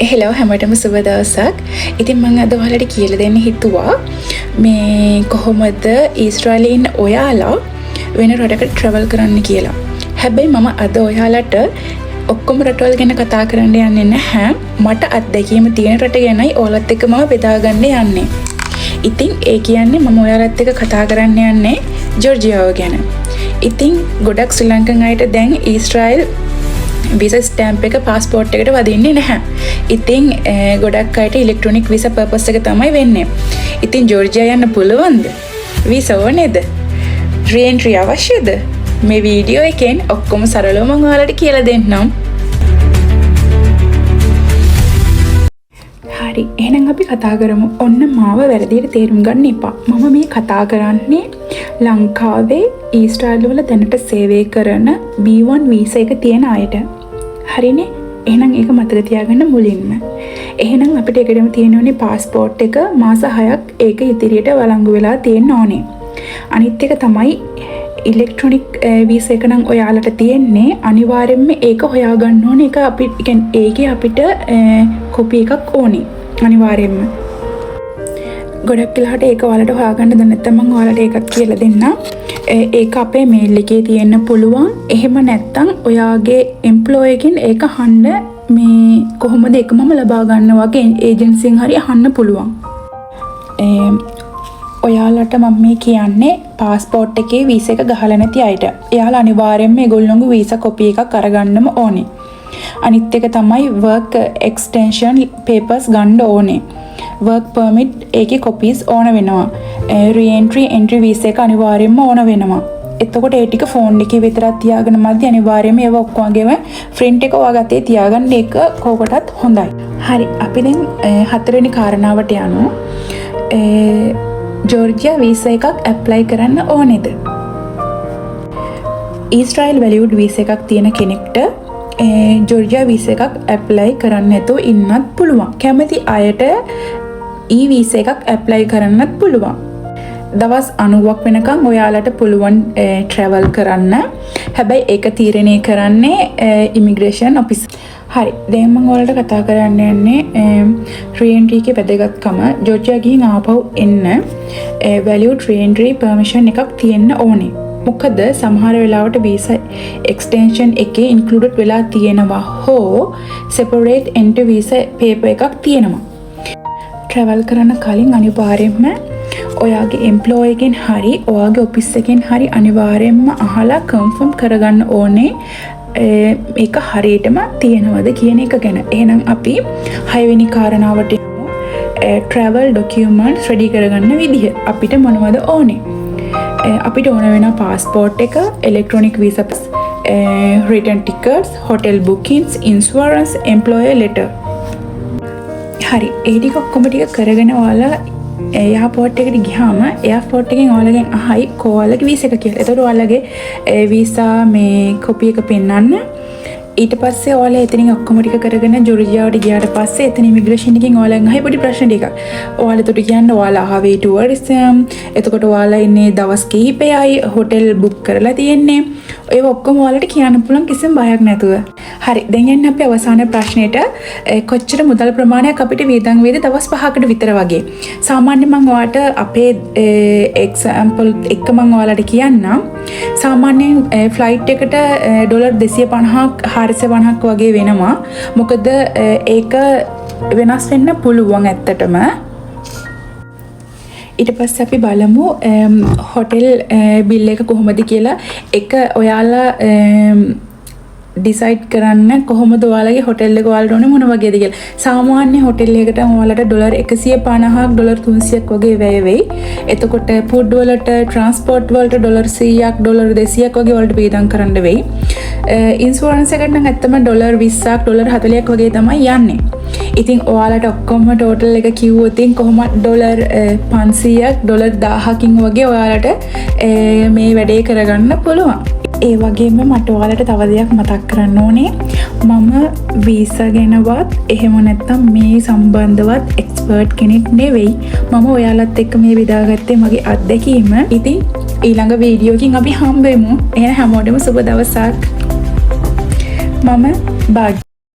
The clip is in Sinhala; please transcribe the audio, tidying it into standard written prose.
හෙලෝ හැමටම සුබ දවසක්. ඉතින් මම අද ඔයාලට කියලා දෙන්න හිතුවා මේ කොහොමද ඊශ්‍රායලයේ ඉන්න ඔයාලා වෙන රටකට ට්‍රැවල් කරන්න කියලා. හැබැයි මම අද ඔයාලට ඔක්කොම රටවල් ගැන කතා කරන්න යන්නේ නැහැ. මට අත්දැකීම තියෙන රට ගැනයි ඔයාලත් එක්ක මම බෙදා ගන්න යන්නේ. ඉතින් ඒ කියන්නේ මම ඔයාලත් එක්ක කතා කරන්න යන්නේ ජෝර්ජියාව ගැන. ඉතින් ගොඩක් ශ්‍රී ලංකන් අයට දැන් ඊශ්‍රායල් visa stamp එක passport එකට වදින්නේ නැහැ. ඉතින් ගොඩක් අයට electronic visa purpose එක තමයි වෙන්නේ. ඉතින් ජෝර්ජියා යන්න පුළුවන්ද? visa ඕනේද? re-entry අවශ්‍යද? මේ වීඩියෝ එකෙන් ඔක්කොම සරලව මම ඔයාලට කියලා දෙන්නම්. හරි, එහෙනම් අපි කතා කරමු. ඔන්න මාව වැරදියට තේරුම් ගන්න එපා. මම මේ කතා කරන්නේ ලංකාවේ ඊශ්‍රායල් වල දැනට සේවය කරන B1 visa එක තියෙන අයට. හරිනේ? එහෙනම් ඒක මතක තියාගන්න මුලින්ම. එහෙනම් අපිට ඒකටම තියෙන ඕනේ પાස්පෝර්ට් එක මාස 6ක් ඒක ඉදිරියට වළංගු වෙලා තියෙන්න ඕනේ. අනිත් එක තමයි ඉලෙක්ට්‍රොනික වීසා එක නම් ඔයාලට තියෙන්නේ අනිවාර්යෙන්ම ඒක හොයාගන්න ඕනේ. ඒක අපි කියන්නේ ඒකේ අපිට කොපි එකක් ඕනේ අනිවාර්යෙන්ම. ගොඩක් වෙලාවට ඒක ඔයාලට හොයාගන්න දැන් නැත්නම් මම ඔයාලට ඒකත් කියලා දෙන්නම්. ඒක අපේ මේල් එකේ තියෙන්න පුළුවන්. එහෙම නැත්නම් ඔයාගේ එම්ප්ලොයි එකෙන් ඒක අහන්න මේ කොහොමද ඒක මම ලබා ගන්න වගේ ඒජන්සියෙන් හරි අහන්න පුළුවන්. ඔයාලට මම මේ කියන්නේ પાස්පෝර්ට් එකේ වීසා එක ගහලා නැති අයට. එයාලා අනිවාර්යයෙන්ම ඒගොල්ලෝගේ වීසා කොපි එකක් අරගන්නම ඕනේ. අනිත් එක තමයි work extension papers ගන්න ඕනේ. work permit ඒකේ copies ඕන වෙනවා. re-entry entry visa එක අනිවාර්යයෙන්ම ඕන වෙනවා. එතකොට ඒ ටික ෆෝන් එකේ විතරක් තියාගෙන මැදි අනිවාර්යයෙන්ම ඒව ඔක්කොගේම print එක ඔයාගත්තේ තියාගන්න ඒක කෝකටත් හොඳයි. හරි, අපි දැන් හතරවෙනි කාරණාවට යමු. ජෝර්ජියා වීසා එකක් ඇප්ලයි කරන්න ඕනේද? ඊශ්‍රායල් වැලියුඩ් වීසා එකක් තියෙන කෙනෙක්ට ජෝර්ජියා වීසා එකක් ඇප්ලයි කරන්න නැතුව ඉන්නත් පුළුවන්. කැමති අයට වීසා එකක් ඇප්ලයි කරන්නත් පුළුවන්. දවස් 90ක් වෙනකන් ඔයාලට පුළුවන් ට්‍රැවල් කරන්න. හැබැයි ඒක තීරණය කරන්නේ ඉමිග්‍රේෂන් ඔෆිස්. හරි, දැන් මම ඔයාලට කතා කරන්න යන්නේ re-entry එකේ වැදගත්කම. ජෝර්ජියා ගිහින් ආපහු එන්න valid re-entry permission එකක් තියෙන්න ඕනේ. මොකද සමහර වෙලාවට visa extension එකේ included වෙලා තියෙනවා හෝ separate entry visa paper එකක් තියෙනවා. travel කරන කලින් අනිවාර්යයෙන්ම ඔයාගේ එම්ප්ලොයි එකෙන් හරි ඔයාගේ ඔෆිස් එකෙන් හරි අනිවාර්යයෙන්ම අහලා confirm කරගන්න ඕනේ ඒක හරියටම තියෙනවද කියන එක ගැන. එහෙනම් අපි 6 වෙනි කාරණාවට යමු. travel documents ready කරගන්න විදිහ. අපිට මොනවද ඕනේ? අපිට ඕන වෙන passport එක, electronic visa, return tickets, hotel bookings, insurance, employer letter. හරි, ඒ ටික ඔක්කොම ටික කරගෙන ඔයාලා එයාපෝට් එකට ගියාම එයාපෝට් එකෙන් ඔයාලගෙන් අහයි කොයාලගේ වීසා එක කියලා. එතකොට ඔයාලගේ වීසා මේ කොපි එක පෙන්නන්න. ඊට පස්සේ ඔයාලා එතනින් ඔක්කොම ටික කරගෙන ජෝර්ජියාවට ගියාට පස්සේ එතන ඉමිග්‍රේෂන් එකෙන් ඔයාලගෙන් අහයි පොඩි ප්‍රශ්න ටිකක්. ඔයාලා එතකොට කියන්න ඔයාලා ආවේ ටුවරිසම්. එතකොට ඔයාලා ඉන්නේ දවස් කිහිපයයි, හොටෙල් බුක් කරලා තියෙන්නේ. ඒ ඔක්කොම ඔයාලට කියන්න පුළුවන් කිසිම බයක් නැතුව. හරි, දැන් යන්න අපි අවසාන ප්‍රශ්නෙට. කොච්චර මුදල් ප්‍රමාණයක් අපිට වියදම් වේද දවස් 5කට විතර වගේ. සාමාන්‍යයෙන් මම ඔයාලට අපේ එක්සැම්පල් එක මම ඔයාලට කියන්නම්. සාමාන්‍යයෙන් ෆ්ලයිට් එකට ඩොලර් 250ක් 450ක් වගේ වෙනවා. මොකද ඒක වෙනස් වෙන්න පුළුවන් ඇත්තටම. ඊට පස්සේ අපි බලමු හොටෙල් බිල් එක කොහොමද කියලා. එක ඔයාලා ඩිසයිඩ් කරන්න කොහොමද ඔයාලගේ හොටෙල් එක ඔයාලට ඕනේ මොන වගේද කියලා. සාමාන්‍ය හොටෙල් එකකට ඔයාලට ඩොලර් 150ක් ඩොලර් 300ක් වගේ වැය වෙයි. එතකොට ෆුඩ් වලට, ට්‍රාන්ස්පෝර්ට් වලට ඩොලර් 100ක් ඩොලර් 200ක් වගේ වලට වියදම් කරන්න වෙයි. ඉන්ෂුරන්ස් එකට නම් ඇත්තම ඩොලර් 20ක් ඩොලර් 40ක් වගේ තමයි යන්නේ. ඉතින් ඔයාලට ඔක්කොම ටෝටල් එක කිව්වොත් කොහොමද ඩොලර් 500ක් ඩොලර් 1000කින් වගේ ඔයාලට මේ වැඩේ කරගන්න පුළුවන්. ඒ වගේම මට ඔයාලට තව දෙයක් මතක් කරන්න ඕනේ. මම වීසා ගැනවත් එහෙම නැත්නම් මේ සම්බන්ධවත් එක්ස්පර්ට් කෙනෙක් නෙවෙයි. මම ඔයාලත් එක්ක මේ බෙදාගත්තේ මගේ අත්දැකීම. ඉතින් ඊළඟ වීඩියෝ එකකින් අපි හම්බෙමු. එහෙනම් හැමෝටම සුබ දවසක්. මම බාග්